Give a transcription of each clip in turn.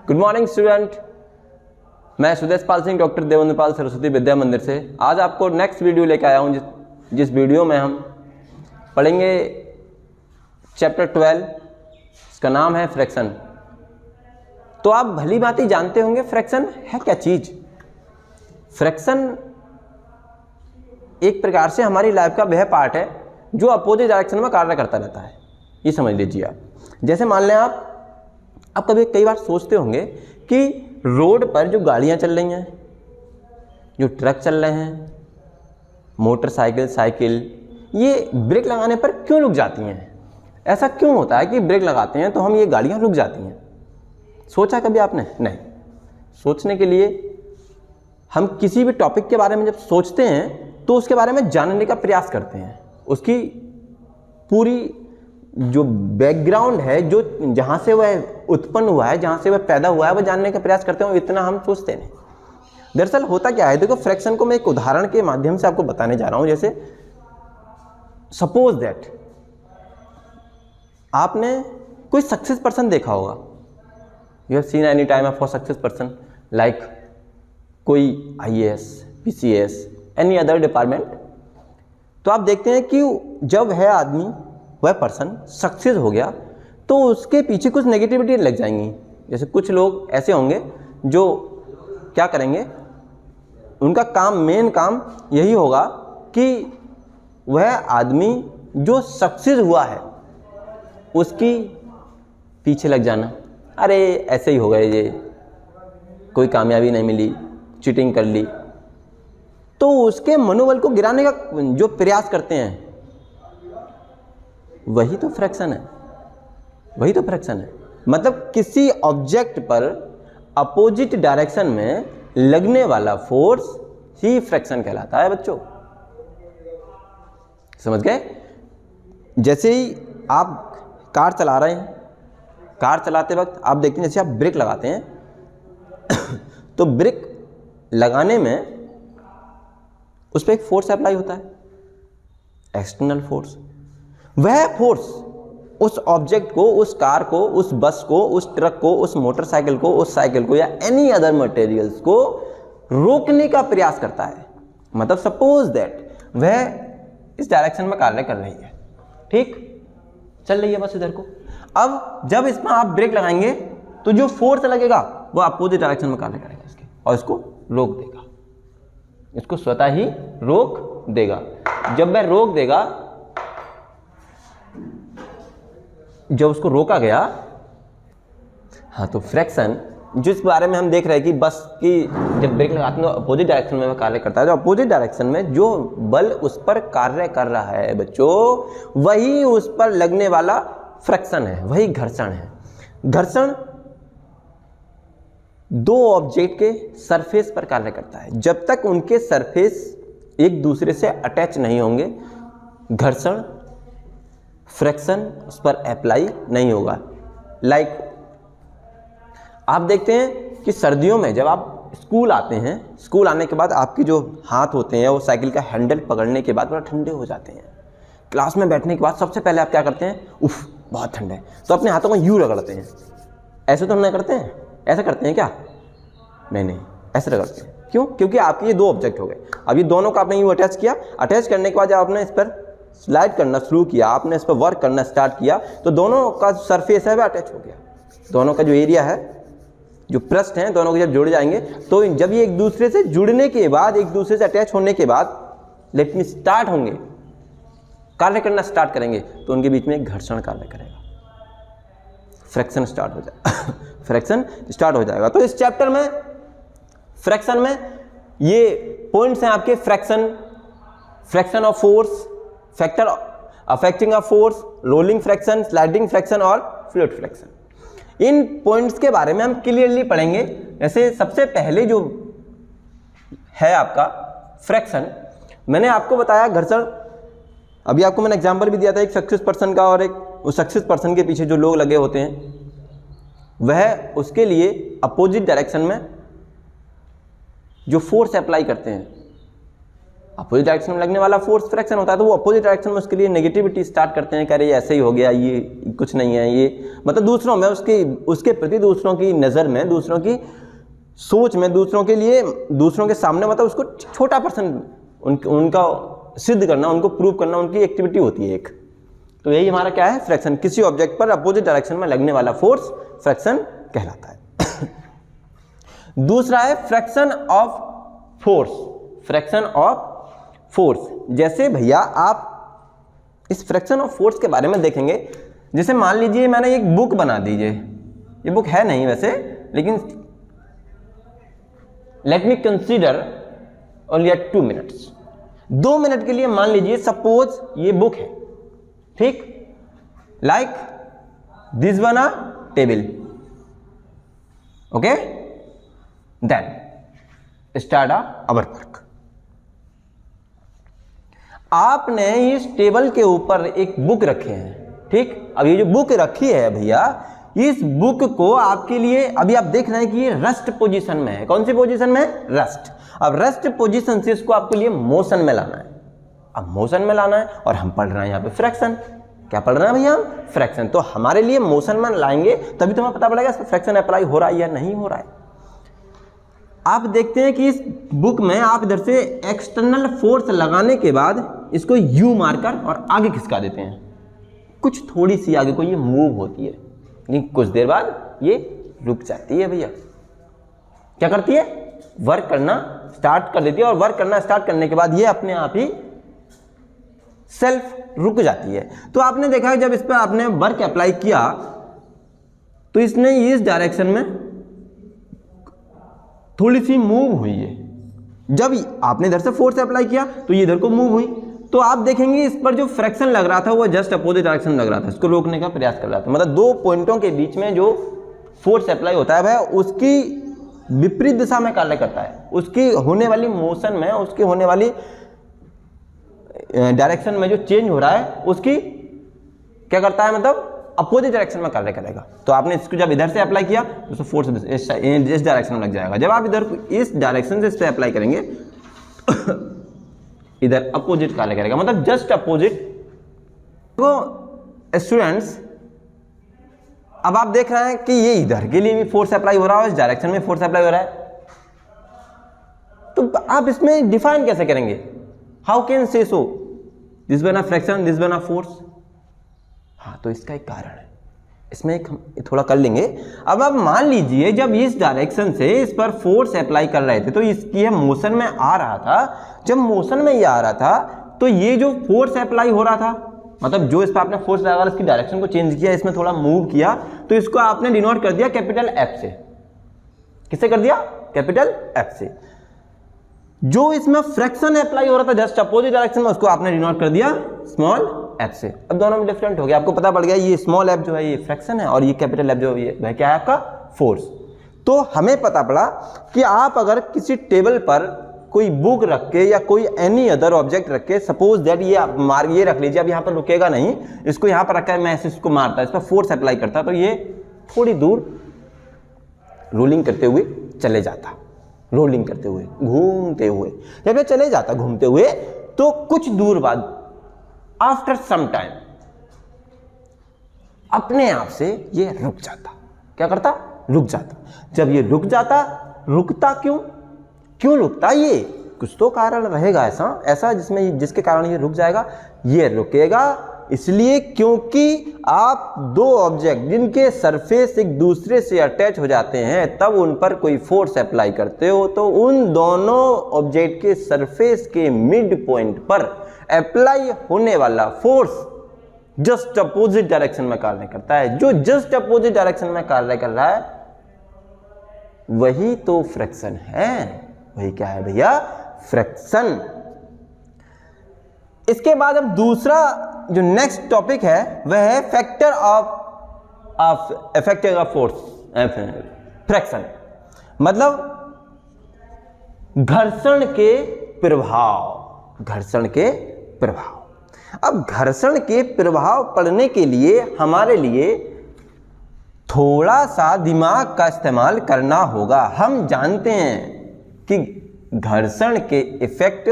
Good morning student, मैं Sudesh Pal Singh doctor Devendra पाल सरस्वती विद्या मंदिर से आज आपको नेक्स्ट वीडियो लेकर आया हूँ, जिस वीडियो में हम पढ़ेंगे चैप्टर 12। इसका नाम है फ्रैक्शन। तो आप भली भांति जानते होंगे फ्रैक्शन है क्या चीज़। फ्रैक्शन एक प्रकार से हमारी लाइफ का वह पार्ट है जो अपोजिट डायरेक्शन में कार्य करता रहता है। ये समझ लीजिए आप। जैसे मान लें आप कभी कई बार सोचते होंगे कि रोड पर जो गाड़ियां चल रही हैं, जो ट्रक चल रहे हैं, मोटरसाइकिल, साइकिल, ये ब्रेक लगाने पर क्यों रुक जाती हैं। ऐसा क्यों होता है कि ब्रेक लगाते हैं तो हम ये गाड़ियां रुक जाती हैं। सोचा कभी आपने? नहीं। सोचने के लिए हम किसी भी टॉपिक के बारे में जब सोचते हैं तो उसके बारे में जानने का प्रयास करते हैं। उसकी पूरी जो बैकग्राउंड है, जो जहाँ से वह उत्पन्न हुआ है, जहाँ से वह पैदा हुआ है, वह जानने का प्रयास करते हैं। इतना हम सोचते नहीं। दरअसल होता क्या है, देखो फ्रैक्शन को मैं एक उदाहरण के माध्यम से आपको बताने जा रहा हूँ। जैसे सपोज दैट आपने कोई सक्सेस पर्सन देखा होगा। You have seen any time for success person like कोई IAS, PCS, any other department. तो आप देखते हैं कि जब है आदमी, वह पर्सन सक्सेस हो गया तो उसके पीछे कुछ नेगेटिविटी लग जाएंगी। जैसे कुछ लोग ऐसे होंगे जो क्या करेंगे, उनका काम, मेन काम यही होगा कि वह आदमी जो सक्सेस हुआ है उसकी पीछे लग जाना। अरे ऐसे ही हो गए, ये कोई कामयाबी नहीं मिली, चीटिंग कर ली। तो उसके मनोबल को गिराने का जो प्रयास करते हैं वही तो फ्रैक्शन है। वही तो फ्रैक्शन है। मतलब किसी ऑब्जेक्ट पर अपोजिट डायरेक्शन में लगने वाला फोर्स ही फ्रैक्शन कहलाता है बच्चों। समझ गए? जैसे ही आप कार चला रहे हैं, कार चलाते वक्त आप देखते हैं जैसे आप ब्रेक लगाते हैं तो ब्रेक लगाने में उस पर एक फोर्स अप्लाई होता है, एक्सटर्नल फोर्स। वह फोर्स उस ऑब्जेक्ट को, उस कार को, उस बस को, उस ट्रक को, उस मोटरसाइकिल को, उस साइकिल को या एनी अदर मटेरियल्स को रोकने का प्रयास करता है। मतलब सपोज दैट वह इस डायरेक्शन में कार्य कर रही है, ठीक चल रही है बस इधर को। अब जब इसमें आप ब्रेक लगाएंगे तो जो फोर्स लगेगा वो अपोजिट डायरेक्शन में कार्य करेगा इसके, और इसको रोक देगा। इसको स्वतः ही रोक देगा। जब वह रोक देगा, जब उसको रोका गया, हाँ, तो फ्रैक्शन जिस बारे में हम देख रहे हैं कि बस की जब ब्रेक लगाते हैं तो अपोजिट डायरेक्शन में वह कार्य करता है। तो अपोजिट डायरेक्शन में जो बल उस पर कार्य कर रहा है बच्चों, वही उस पर लगने वाला फ्रैक्शन है, वही घर्षण है। घर्षण दो ऑब्जेक्ट के सरफेस पर कार्य करता है। जब तक उनके सरफेस एक दूसरे से अटैच नहीं होंगे, घर्षण, फ्रैक्शन उस पर अप्लाई नहीं होगा। लाइक आप देखते हैं कि सर्दियों में जब आप स्कूल आते हैं, स्कूल आने के बाद आपके जो हाथ होते हैं वो साइकिल का हैंडल पकड़ने के बाद बड़ा ठंडे हो जाते हैं। क्लास में बैठने के बाद सबसे पहले आप क्या करते हैं? उफ, बहुत ठंडा है, तो अपने हाथों को यूं रगड़ते हैं। ऐसे तो नहीं करते हैं? ऐसा करते हैं क्या? नहीं, ऐसे रगड़ते हैं। क्यों? क्योंकि आपके ये दो ऑब्जेक्ट हो गए। अब ये दोनों को आपने यूं अटैच किया। अटैच करने के बाद जब आपने इस पर स्लाइड करना शुरू किया, आपने इस पर वर्क करना स्टार्ट किया, तो दोनों का सरफेस है वह अटैच हो गया। दोनों का जो एरिया है, जो पृष्ठ हैं, दोनों के जब जुड़ जाएंगे, तो जब ये एक दूसरे से जुड़ने के बाद, एक दूसरे से अटैच होने के बाद लेट मी स्टार्ट होंगे, कार्य करना स्टार्ट करेंगे, तो उनके बीच में एक घर्षण कार्य करेगा, फ्रैक्शन स्टार्ट हो जाएगा। फ्रैक्शन स्टार्ट हो जाएगा। तो इस चैप्टर में फ्रैक्शन में ये पॉइंट्स हैं आपके: fraction, fraction of force, factor affecting a force, rolling fraction, sliding fraction और फ्लूइड फ्रैक्शन। इन पॉइंट्स के बारे में हम क्लियरली पढ़ेंगे। जैसे सबसे पहले जो है आपका फ्रैक्शन, मैंने आपको बताया घर्षण। अभी आपको मैंने एग्जांपल भी दिया था एक सक्सेस पर्सन का, और एक उस सक्सेस पर्सन के पीछे जो लोग लगे होते हैं वह उसके लिए अपोजिट डायरेक्शन में जो फोर्स अप्लाई करते हैं, अपोजिट डायरेक्शन में लगने वाला फोर्स फ्रैक्शन होता है, तो वो अपोजिट डायरेक्शन में उसके लिए नेगेटिविटी स्टार्ट करते हैं, कह रहे ऐसे ही हो गया, ये कुछ नहीं है, ये मतलब दूसरों में उसके प्रति दूसरों की नज़र में, दूसरों की सोच में, दूसरों के लिए, दूसरों के सामने मतलब उसको छोटा पर्सन उनका सिद्ध करना, उनको प्रूव करना उनकी एक्टिविटी होती है एक। तो यही हमारा क्या है, फ्रैक्शन। किसी ऑब्जेक्ट पर अपोजिट डायरेक्शन में लगने वाला फोर्स फ्रैक्शन कहलाता है। दूसरा है fraction of force. Fraction of force, जैसे भैया आप इस फ्रैक्शन ऑफ फोर्स के बारे में देखेंगे, जैसे मान लीजिए मैंने एक बुक बना दीजिए, ये बुक है नहीं वैसे, लेकिन let me consider only 2 minutes. 2 minute के लिए मान लीजिए सपोज ये बुक है, ठीक, like this one a table, okay, then start our work. आपने इस टेबल के ऊपर एक बुक रखे हैं, ठीक। अब ये जो बुक रखी है भैया, इस बुक को आपके लिए अभी आप देख रहे हैं कि ये रेस्ट पोजीशन में है। कौन सी पोजीशन में है? रेस्ट। अब रेस्ट पोजीशन से इसको आपके लिए मोशन में लाना है। अब मोशन में लाना है और हम पढ़ रहे हैं यहाँ पे फ्रैक्शन। क्या पढ़ रहे हैं भैया हम? फ्रैक्शन। तो हमारे लिए मोशन में लाएंगे तभी तो हमें पता पड़ेगा फ्रैक्शन अप्लाई हो रहा है या नहीं हो रहा है। आप देखते हैं कि इस बुक में आप इधर से एक्सटर्नल फोर्स लगाने के बाद इसको यू मारकर और आगे खिसका देते हैं। कुछ थोड़ी सी आगे को ये मूव होती है, लेकिन कुछ देर बाद ये रुक जाती है भैया। क्या करती है? वर्क करना स्टार्ट कर देती है, और वर्क करना स्टार्ट करने के बाद ये अपने आप ही सेल्फ रुक जाती है। तो आपने देखा जब इस पर आपने वर्क अप्लाई किया तो इसने इस डायरेक्शन में थोड़ी सी मूव हुई है। जब आपने इधर से फोर्स अप्लाई किया तो ये इधर को मूव हुई। तो आप देखेंगे इस पर जो फ्रैक्शन लग रहा था वो जस्ट अपोजिट डायरेक्शन लग रहा था, इसको रोकने का प्रयास कर रहा था। मतलब दो पॉइंटों के बीच में जो फोर्स अप्लाई होता है वह उसकी विपरीत दिशा में कार्य करता है। उसकी होने वाली मोशन में, उसकी होने वाली डायरेक्शन में जो चेंज हो रहा है उसकी क्या करता है, मतलब अपोजिट डायरेक्शन में कार्य करेगा। तो आपने इसको जब इधर से अप्लाई किया तो फोर्स इस डायरेक्शन में लग जाएगा। जब आप इधर इस डायरेक्शन से इस पे अप्लाई करेंगे इधर अपोजिट कार्य करेगा, मतलब जस्ट अपोजिट। तो स्टूडेंट्स अब आप देख रहे हैं कि ये इधर के लिए भी फोर्स अप्लाई हो रहा है, इस डायरेक्शन में फोर्स अप्लाई हो रहा है। तो आप इसमें डिफाइन कैसे करेंगे? How can say so this one a fraction, this one a force? हाँ, तो इसका एक कारण है, इसमें एक हम थोड़ा कर लेंगे। अब आप मान लीजिए जब इस डायरेक्शन से इस पर फोर्स अप्लाई कर रहे थे तो इसकी ये मोशन में आ रहा था। जब मोशन में ये आ रहा था तो ये जो फोर्स अप्लाई हो रहा था, मतलब जो इस पर आपने फोर्स लगा इसकी डायरेक्शन को चेंज किया, इसमें थोड़ा मूव किया, तो इसको आपने डिनोट कर दिया कैपिटल एफ से। किससे कर दिया? कैपिटल एफ से। जो इसमें फ्रैक्शन अप्लाई हो रहा था जस्ट अपोजिट डायरेक्शन में, उसको आपने डिनोट कर दिया स्मॉल एफ से। अब दोनों में डिफरेंट हो गया, आपको पता पड़ गया ये स्मॉल एफ जो है ये फ्रैक्शन है और ये कैपिटल एफ जो है वह क्या है आपका फोर्स। तो हमें पता पड़ा कि आप अगर किसी टेबल पर कोई बुक रख के या कोई एनी अदर ऑब्जेक्ट रख के, सपोज दैट ये रख लीजिए, अब यहाँ पर रुकेगा नहीं, इसको यहाँ पर रखकर मैं इसको मारता, इस पर फोर्स अप्लाई करता तो ये थोड़ी दूर रोलिंग करते हुए चले जाता, रोलिंग करते हुए घूमते हुए जब ये चले जाता घूमते हुए, तो कुछ दूर बाद आफ्टर सम टाइम अपने आप से ये रुक जाता। क्या करता? रुक जाता। जब ये रुक जाता, रुकता क्यों रुकता? ये कुछ तो कारण रहेगा ऐसा जिसके कारण ये रुक जाएगा। ये रुकेगा इसलिए क्योंकि आप दो ऑब्जेक्ट जिनके सरफेस एक दूसरे से अटैच हो जाते हैं तब उन पर कोई फोर्स अप्लाई करते हो, तो उन दोनों ऑब्जेक्ट के सरफेस के मिड पॉइंट पर अप्लाई होने वाला फोर्स जस्ट अपोजिट डायरेक्शन में कार्य करता है। जो जस्ट अपोजिट डायरेक्शन में कार्य कर रहा है वही तो फ्रैक्शन है। वही क्या है भैया? फ्रैक्शन। इसके बाद अब दूसरा जो नेक्स्ट टॉपिक है वह है factor of effective of force fraction, मतलब घर्षण के प्रभाव। घर्षण के प्रभाव। अब घर्षण के प्रभाव पढ़ने के लिए हमारे लिए थोड़ा सा दिमाग का इस्तेमाल करना होगा। हम जानते हैं कि घर्षण के इफेक्ट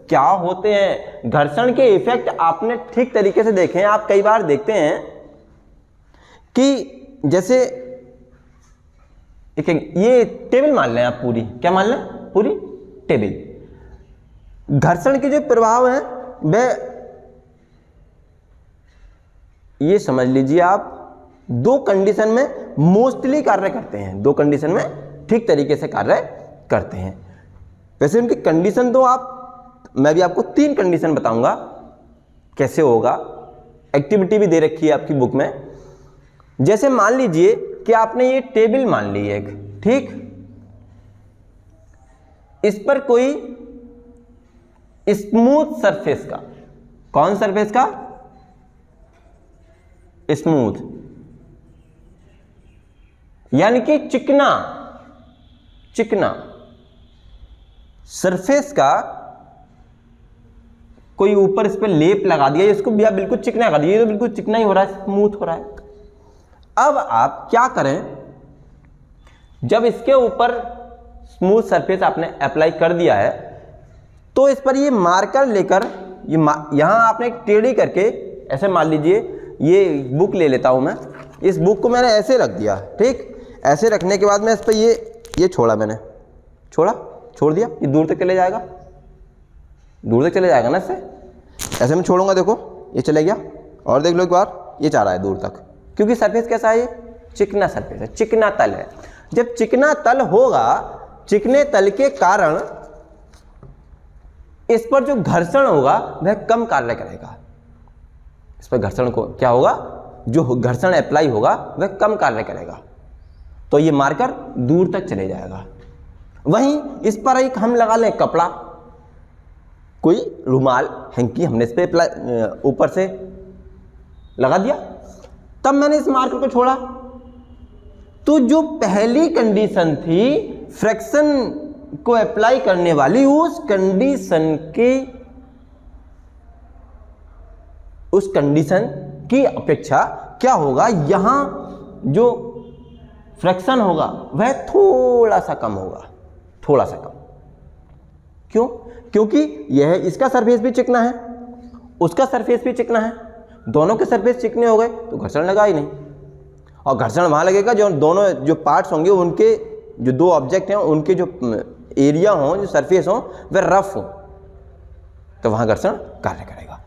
क्या होते हैं। घर्षण के इफेक्ट आपने ठीक तरीके से देखे हैं। आप कई बार देखते हैं कि जैसे ये टेबल मान लें आप, पूरी क्या मान लें, पूरी टेबल। घर्षण के जो प्रभाव हैं वह ये समझ लीजिए आप दो कंडीशन में मोस्टली कार्य करते हैं, दो कंडीशन में ठीक तरीके से कार्य करते हैं। वैसे उनकी कंडीशन तो मैं भी आपको 3 कंडीशन बताऊंगा कैसे होगा। एक्टिविटी भी दे रखी है आपकी बुक में। जैसे मान लीजिए कि आपने ये टेबल मान ली एक, ठीक, इस पर कोई स्मूथ सरफेस का, कौन सरफेस का, स्मूथ यानी कि चिकना सरफेस का कोई ऊपर इस पर लेप लगा दिया, इसको भी आप बिल्कुल चिकना कर दिया, ये तो बिल्कुल चिकना ही हो रहा है, स्मूथ हो रहा है। अब आप क्या करें, जब इसके ऊपर स्मूथ सरफेस आपने अप्लाई कर दिया है तो इस पर ये मार्कर लेकर यहां आपने एक टेढ़ी करके, ऐसे मान लीजिए ये बुक ले लेता हूं मैं, इस बुक को मैंने ऐसे रख दिया, ठीक, ऐसे रखने के बाद में इस पर ये छोड़ा, मैंने छोड़ दिया, ये दूर तक चले जाएगा, दूर तक चले जाएगा ना इससे, ऐसे मैं छोड़ूंगा, देखो ये चले गया, और देख लो एक बार ये जा रहा है दूर तक, क्योंकि सरफेस कैसा है, ये चिकना सरफेस है, चिकना तल है। जब चिकना तल होगा, चिकने तल के कारण इस पर जो घर्षण होगा वह कम कार्य करेगा। इस पर घर्षण को क्या होगा, जो घर्षण अप्लाई होगा वह कम कार्य करेगा, तो ये मार्कर दूर तक चले जाएगा। वहीं इस पर एक हम लगा लें कपड़ा, कोई रुमाल, हैंकी, हमने इस पे ऊपर से लगा दिया, तब मैंने इस मार्कर को छोड़ा, तो जो पहली कंडीशन थी फ्रिक्शन को अप्लाई करने वाली, उस कंडीशन की अपेक्षा क्या होगा, यहां जो फ्रिक्शन होगा वह थोड़ा सा कम होगा, थोड़ा सा कम। क्यों? क्योंकि यह इसका सरफेस भी चिकना है, उसका सरफेस भी चिकना है, दोनों के सरफेस चिकने हो गए तो घर्षण लगा ही नहीं। और घर्षण वहां लगेगा जो दोनों जो पार्ट्स होंगे, उनके जो दो ऑब्जेक्ट हैं उनके जो एरिया हो, जो सरफेस हो, वह रफ हो, तो वहां घर्षण कार्य करेगा।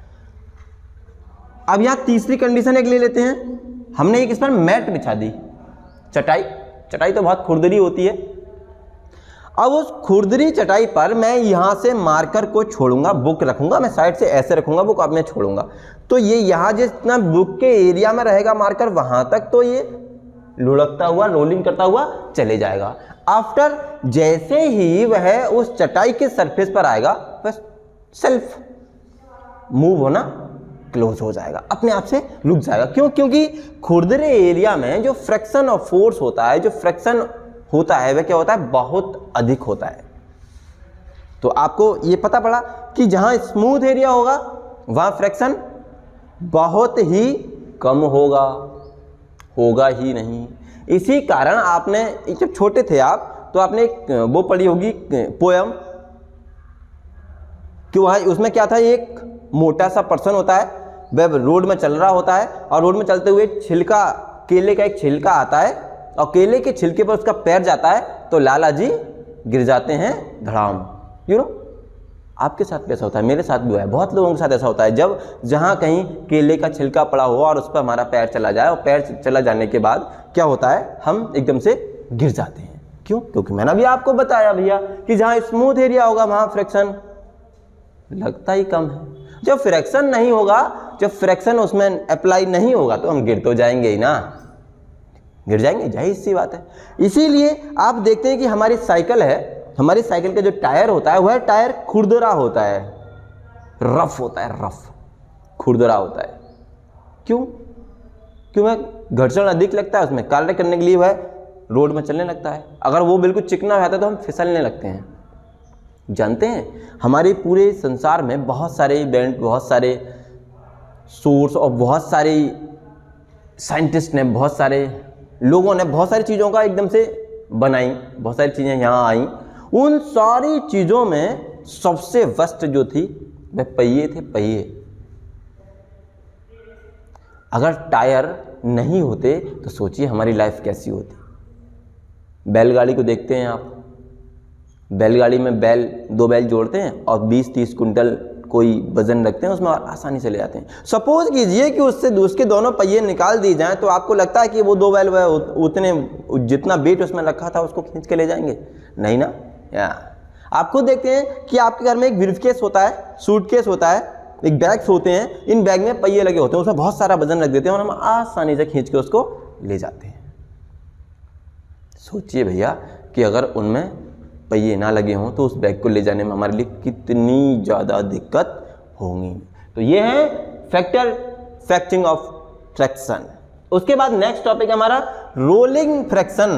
अब यहां तीसरी कंडीशन एक ले लेते हैं, हमने एक इस पर मैट बिछा दी, चटाई तो बहुत खुरदरी होती है। अब उस खुरदरी चटाई पर मैं यहां से मार्कर को छोड़ूंगा, बुक रखूंगा, मैं साइड से ऐसे रखूंगा बुक, अब मैं छोड़ूंगा, तो ये यहां जितना बुक के एरिया में रहेगा मार्कर, वहां तक तो ये लुढ़कता हुआ, रोलिंग करता हुआ चले जाएगा। आफ्टर जैसे ही वह उस चटाई के सरफेस पर आएगा, बस सेल्फ मूव होना क्लोज हो जाएगा, अपने आप से रुक जाएगा। क्यों? क्योंकि खुरदरे एरिया में जो फ्रिक्शन और फोर्स होता है, जो फ्रिक्शन होता है वह क्या होता है, बहुत अधिक होता है। तो आपको ये पता पड़ा कि जहां स्मूथ एरिया होगा वहां फ्रिक्शन बहुत ही कम होगा ही नहीं। इसी कारण आपने जब छोटे थे आप, तो आपने एक वो पढ़ी होगी पोयम, कि वहाँ उसमें क्या था, एक मोटा सा पर्सन होता है, वह रोड में चल रहा होता है, और रोड में चलते हुए छिलका, केले का एक छिलका आता है, और केले के छिलके पर उसका पैर जाता है, तो लाला जी गिर जाते हैं धड़ाम। यू नो, आपके साथ कैसा होता है, मेरे साथ भी हुआ है, बहुत लोगों के साथ ऐसा होता है, जब जहाँ कहीं केले का छिलका पड़ा हो और उस पर हमारा पैर चला जाए, और पैर चला जाने के बाद क्या होता है, हम एकदम से गिर जाते हैं। क्यों? क्योंकि मैंने अभी आपको बताया भैया कि जहाँ स्मूथ एरिया होगा वहाँ फ्रिक्शन लगता ही कम है। जब फ्रिक्शन नहीं होगा, जब फ्रिक्शन उसमें अप्लाई नहीं होगा, तो हम गिर तो जाएंगे ही ना, गिर जाएंगे, जाहिर सी बात है। इसीलिए आप देखते हैं कि हमारी साइकिल है, हमारी साइकिल का जो टायर होता है वह टायर खुरदरा होता है, रफ होता है, रफ खुरदरा होता है। क्यों? क्यों? घर्षण अधिक लगता है उसमें, कार्य करने के लिए वह रोड में चलने लगता है। अगर वो बिल्कुल चिकना रहता है तो हम फिसलने लगते हैं। जानते हैं, हमारे पूरे संसार में बहुत सारे इवेंट, बहुत सारे सोर्स और बहुत सारे साइंटिस्ट ने, बहुत सारे लोगों ने बहुत सारी चीज़ों का एकदम से बनाई, बहुत सारी चीज़ें यहाँ आई। उन सारी चीज़ों में सबसे वर्स्ट जो थी वह पहिए थे, पहिए। अगर टायर नहीं होते तो सोचिए हमारी लाइफ कैसी होती। बैलगाड़ी को देखते हैं आप, बैलगाड़ी में दो बैल जोड़ते हैं और 20-30 कुंटल कोई वजन रखते हैं उसमें और आसानी से ले जाते हैं। सपोज कीजिए कि उसके दोनों पहिए निकाल दिए जाएं तो आपको लगता है कि वो दो बैल उतने जितना वेट उसमें रखा था उसको खींच के ले जाएंगे? नहीं ना। आप खुद देखते हैं कि आपके घर में एक ब्रीफकेस होता है, सूटकेस होता है, एक बैग्स होते हैं, इन बैग में पहिए लगे होते हैं, उसमें बहुत सारा वजन रख देते हैं और हम आसानी से खींच के उसको ले जाते हैं। सोचिए भैया कि अगर उनमें पहिए ना लगे हों तो उस बैग को ले जाने में हमारे लिए कितनी ज़्यादा दिक्कत होंगी। तो ये है फैक्टिंग ऑफ फ्रैक्शन। उसके बाद नेक्स्ट टॉपिक है हमारा रोलिंग फ्रैक्शन।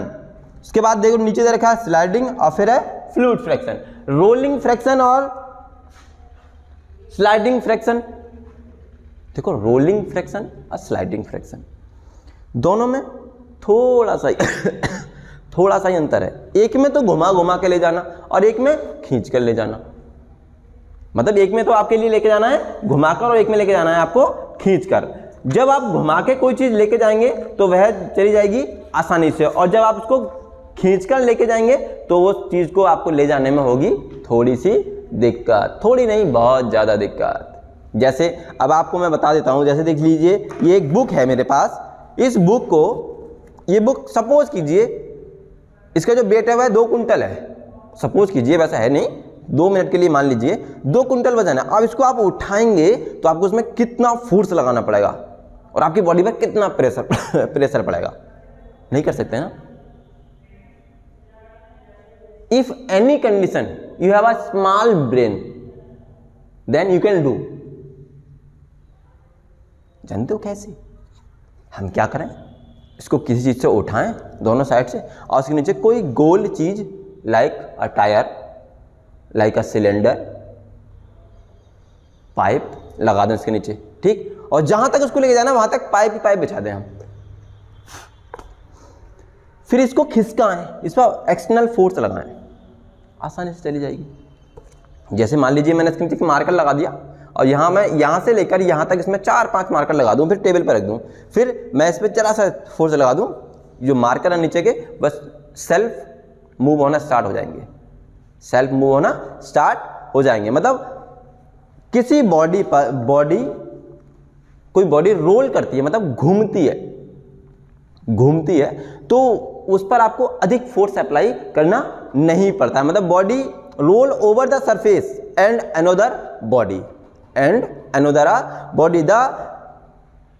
उसके बाद देखो नीचे दे रखा है स्लाइडिंग और फिर है फ्लूइड फ्रैक्शन। रोलिंग फ्रैक्शन और स्लाइडिंग फ्रैक्शन, देखो रोलिंग फ्रैक्शन और स्लाइडिंग फ्रैक्शन दोनों में थोड़ा सा ही अंतर है। एक में तो घुमा घुमा के ले जाना और एक में खींच कर ले जाना। मतलब एक में तो आपके लिए लेके जाना है घुमाकर और एक में लेके जाना है आपको खींचकर। जब आप घुमा के कोई चीज लेके जाएंगे तो वह चली जाएगी आसानी से, और जब आप उसको खींचकर लेके जाएंगे तो वो चीज को आपको ले जाने में होगी थोड़ी सी दिक्कत, थोड़ी नहीं बहुत ज्यादा दिक्कत। जैसे अब आपको मैं बता देता हूं, जैसे देख लीजिए ये एक बुक है मेरे पास। इस बुक को, ये बुक सपोज कीजिए इसका जो वेट है वह 2 कुंटल है, सपोज कीजिए, वैसा है नहीं, 2 मिनट के लिए मान लीजिए 2 कुंटल वजन है। अब इसको आप उठाएंगे तो आपको उसमें कितना फोर्स लगाना पड़ेगा और आपकी बॉडी पर कितना प्रेशर पड़ेगा, नहीं कर सकते ना। If any condition you have a small brain then you can do. जानते हो कैसे? हम क्या करें, इसको किसी चीज से उठाएं दोनों साइड से और उसके नीचे कोई गोल चीज like a tyre, like a cylinder, pipe लगा दें इसके नीचे, ठीक, और जहां तक उसको लेके जाना वहां तक पाइप ही पाइप बिछा दें हम। फिर इसको खिसकाएं, इस पर एक्सटर्नल फोर्स लगाएं, आसानी से चली जाएगी। जैसे मान लीजिए मैंने इसके नीचे मार्कर लगा दिया और मैं यहां से लेकर यहां तक इसमें 4-5 मार्कर लगा दूं, फिर टेबल पर रख दूं, फिर मैं इस पर जरा सा फोर्स लगा दूं, जो मार्कर है नीचे के बस सेल्फ मूव होना स्टार्ट हो जाएंगे, सेल्फ मूव होना स्टार्ट हो जाएंगे। मतलब किसी कोई बॉडी रोल करती है, मतलब घूमती है तो उस पर आपको अधिक फोर्स अप्लाई करना नहीं पड़ता है। मतलब body roll over the surface and another body the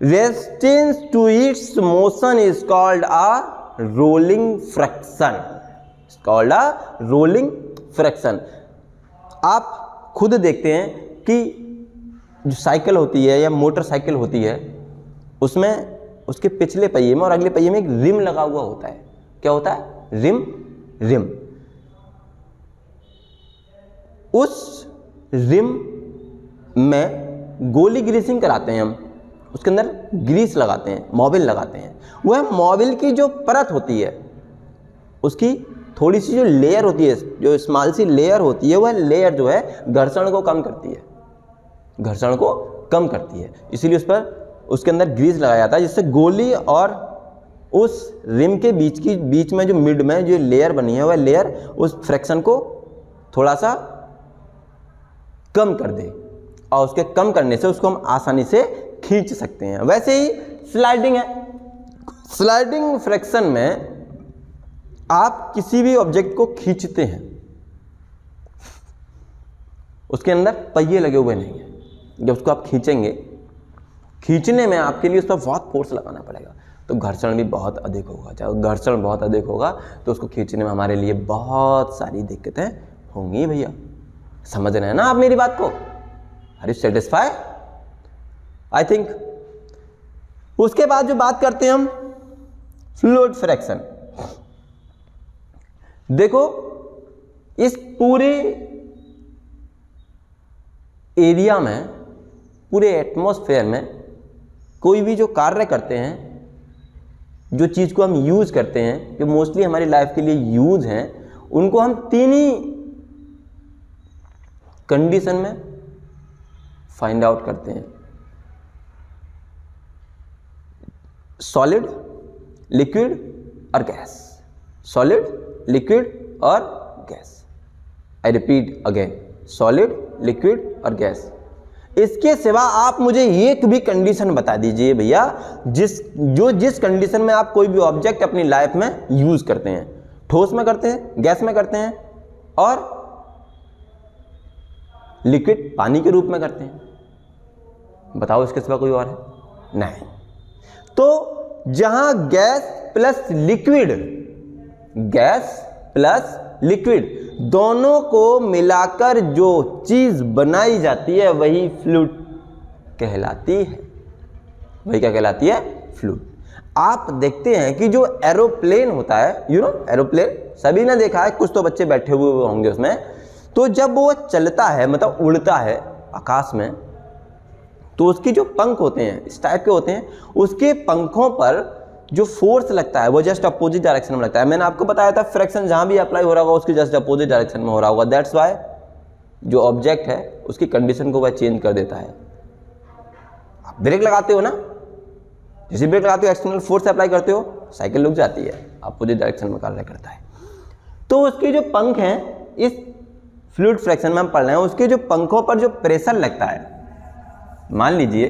resistance to its motion is called a rolling fraction. It's called a rolling fraction. आप खुद देखते हैं कि जो साइकिल होती है या मोटरसाइकिल होती है उसमें उसके पिछले पहिए में और अगले पहिए में एक रिम लगा हुआ होता है। क्या होता है? रिम। उस रिम में गोली ग्रीसिंग कराते हैं हम, उसके अंदर ग्रीस लगाते हैं, मोबिल लगाते हैं। वह मोबिल की जो परत होती है उसकी थोड़ी सी जो लेयर होती है, जो स्मॉल सी लेयर होती है, वह लेयर जो है घर्षण को कम करती है, इसीलिए उस पर उसके अंदर ग्रीस लगाया जाता है, जिससे गोली और उस रिम के बीच में जो मिड में जो लेयर बनी है वह लेयर उस फ्रैक्शन को थोड़ा सा कम कर दे और उसके कम करने से उसको हम आसानी से खींच सकते हैं। वैसे ही स्लाइडिंग है। स्लाइडिंग फ्रैक्शन में आप किसी भी ऑब्जेक्ट को खींचते हैं, उसके अंदर पहिए लगे हुए नहीं है। जब उसको आप खींचेंगे, खींचने में आपके लिए उस पर बहुत फोर्स लगाना पड़ेगा, तो घर्षण भी बहुत अधिक होगा। जब घर्षण बहुत अधिक होगा तो उसको खींचने में हमारे लिए बहुत सारी दिक्कतें होंगी। भैया समझ रहे हैं ना आप मेरी बात को? Are you satisfy? I think. उसके बाद जो बात करते हैं हम फ्लूइड फ्रैक्शन। देखो इस पूरे एरिया में, पूरे एटमॉस्फेयर में कोई भी जो कार्य करते हैं, जो चीज को हम यूज करते हैं, जो मोस्टली हमारी लाइफ के लिए यूज हैं, उनको हम कंडीशन में फाइंड आउट करते हैं। सॉलिड, लिक्विड और गैस, सॉलिड, लिक्विड और gas. I repeat again, solid, liquid और गैस। इसके सिवा आप मुझे एक भी कंडीशन बता दीजिए भैया, जिस कंडीशन में आप कोई भी ऑब्जेक्ट अपनी लाइफ में यूज करते हैं। ठोस में करते हैं, गैस में करते हैं और लिक्विड पानी के रूप में करते हैं। बताओ इसके सिवा कोई और है? नहीं। तो जहां gas plus liquid, gas plus liquid दोनों को मिलाकर जो चीज बनाई जाती है वही फ्लूइड कहलाती है। वही क्या कहलाती है? फ्लूइड। आप देखते हैं कि जो एरोप्लेन होता है, एरोप्लेन सभी ने देखा है, कुछ तो बच्चे बैठे हुए होंगे उसमें। तो जब वो चलता है, मतलब उड़ता है आकाश में, तो उसकी जो पंख होते हैं इस टाइप के होते हैं, उसके पंखों पर जो फोर्स लगता है वो जस्ट अपोजिट डायरेक्शन में लगता है। मैंने आपको बताया था फ्रिक्शन जहां भी अप्लाई हो रहा होगा उसकी जस्ट अपोजिट डायरेक्शन में हो रहा होगा। दैट्स वाई जो ऑब्जेक्ट है उसकी कंडीशन को वह चेंज कर देता है। आप ब्रेक लगाते हो ना, जैसे ब्रेक लगाते हो एक्सटर्नल फोर्स अप्लाई करते हो, साइकिल रुक जाती है, अपोजिट डायरेक्शन में कार्य करता है। तो उसके जो पंख हैं, इस फ्लूइड फ्रिक्शन में हम पढ़ रहे हैं, उसके जो पंखों पर जो प्रेशर लगता है, मान लीजिए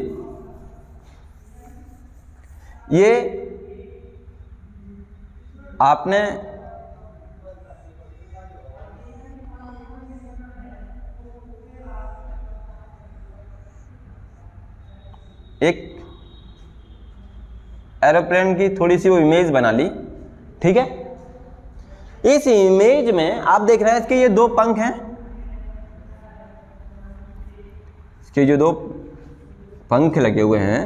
ये आपने एक एरोप्लेन की थोड़ी सी वो इमेज बना ली, ठीक है। इस इमेज में आप देख रहे हैं इसके ये दो पंख हैं, इसके जो दो पंख लगे हुए हैं।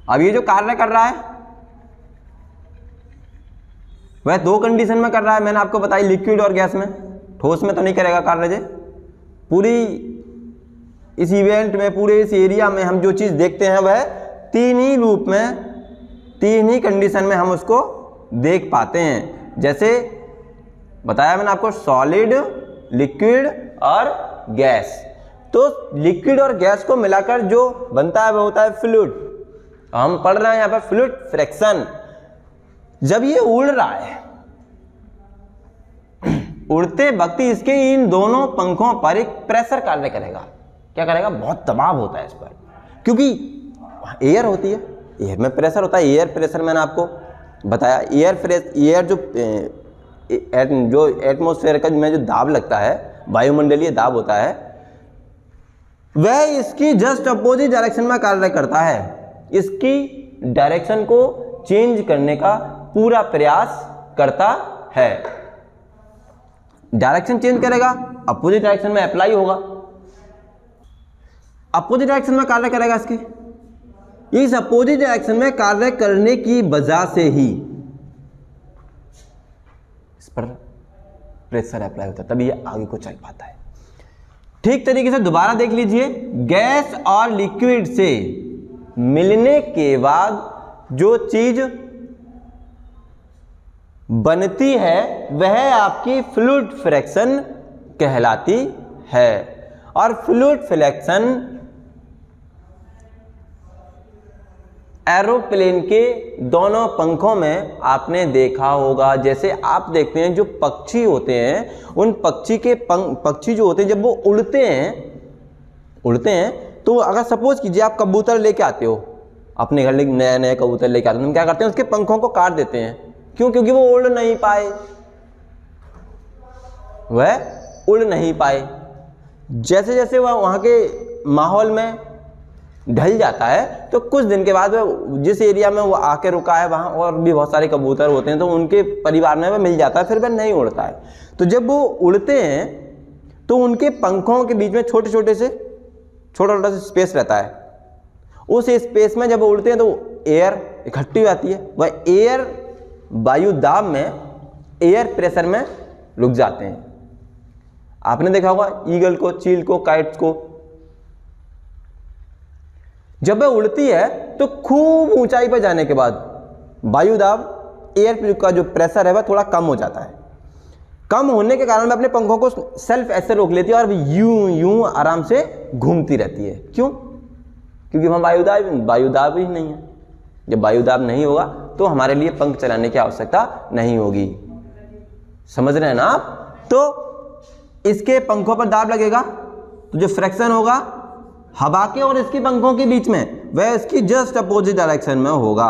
अब ये जो कार्य कर रहा है वह दो कंडीशन में कर रहा है, मैंने आपको बताई, लिक्विड और गैस में। ठोस में तो नहीं करेगा कार्य जे। पूरी इस इवेंट में, पूरे इस एरिया में हम जो चीज देखते हैं वह तीन ही रूप में, तीन ही कंडीशन में हम उसको देख पाते हैं। जैसे बताया मैंने आपको, सॉलिड, लिक्विड और गैस। तो लिक्विड और गैस को मिलाकर जो बनता है वह होता है फ्लूइड। हम पढ़ रहे हैं यहां पर फ्लूइड फ्रिक्शन। जब ये उड़ रहा है, उड़ते वक्त इसके इन दोनों पंखों पर एक प्रेशर कार्य करेगा। क्या करेगा? बहुत दबाव होता है इस पर, क्योंकि एयर होती है, एयर में प्रेशर होता है। एयर प्रेशर मैंने आपको बताया, एयर जो एटमॉस्फेयर का में जो दाब लगता है, वायुमंडलीय दाब होता है, वह इसकी जस्ट अपोजिट डायरेक्शन में कार्य करता है। इसकी डायरेक्शन को चेंज करने का पूरा प्रयास करता है। डायरेक्शन चेंज करेगा, अपोजिट डायरेक्शन में अप्लाई होगा, अपोजिट डायरेक्शन में कार्य करेगा। इसके इस अपोजिट डायरेक्शन में कार्य करने की वजह से ही इस पर प्रेशर अप्लाई होता है, तभी ये आगे को चल पाता है। ठीक तरीके से दोबारा देख लीजिए, गैस और लिक्विड से मिलने के बाद जो चीज बनती है वह आपकी फ्लूइड फ्रिक्शन कहलाती है। और फ्लूइड फ्रिक्शन एरोप्लेन के दोनों पंखों में आपने देखा होगा। जैसे आप देखते हैं जो पक्षी होते हैं, उन पक्षी के पक्षी जो होते हैं, जब वो उड़ते हैं तो अगर सपोज कीजिए आप कबूतर लेके आते हो अपने घर, नए नए कबूतर लेके आते हो, हम क्या करते हैं उसके पंखों को काट देते हैं। क्यों? क्योंकि वो उड़ नहीं पाए, वह उड़ नहीं पाए। जैसे जैसे वह वहां के माहौल में ढल जाता है तो कुछ दिन के बाद वह जिस एरिया में वो आके रुका है वहां और भी बहुत सारे कबूतर होते हैं, तो उनके परिवार में वह मिल जाता है, फिर वह नहीं उड़ता है। तो जब वो उड़ते हैं तो उनके पंखों के बीच में छोटा छोटा सा स्पेस रहता है। उस स्पेस में जब वो उड़ते हैं तो एयर इकट्ठी हो जाती है, वह एयर वायु दाब में, एयर प्रेशर में रुक जाते हैं। आपने देखा होगा ईगल को, चील को, काइट्स को, जब वह उड़ती है तो खूब ऊंचाई पर जाने के बाद वायु दाब, एयर का जो प्रेशर है वह थोड़ा कम हो जाता है। कम होने के कारण में अपने पंखों को सेल्फ ऐसे रोक लेती है और यूं यूं आराम से घूमती रहती है। क्यों? क्योंकि वहाँ वायुदाब ही नहीं है। जब वायुदाब नहीं होगा तो हमारे लिए पंख चलाने की आवश्यकता नहीं होगी। समझ रहे हैं ना आप? तो इसके पंखों पर दाब लगेगा तो जो फ्रिक्शन होगा हवा के और इसके पंखों के बीच में, वह इसकी जस्ट अपोजिट डायरेक्शन में होगा।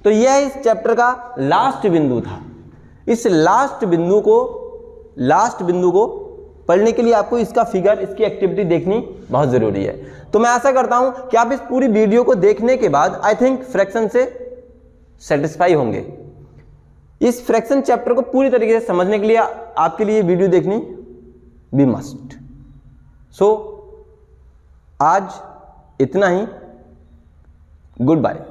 तो यह इस चैप्टर का लास्ट बिंदु था। इस लास्ट बिंदु को पढ़ने के लिए आपको इसका फिगर, इसकी एक्टिविटी देखनी बहुत जरूरी है। तो मैं आशा करता हूं कि आप इस पूरी वीडियो को देखने के बाद आई थिंक फ्रैक्शन से सेटिस्फाई होंगे। इस फ्रैक्शन चैप्टर को पूरी तरीके से समझने के लिए आपके लिए वीडियो देखनी भी मस्ट। सो आज इतना ही। Good bye.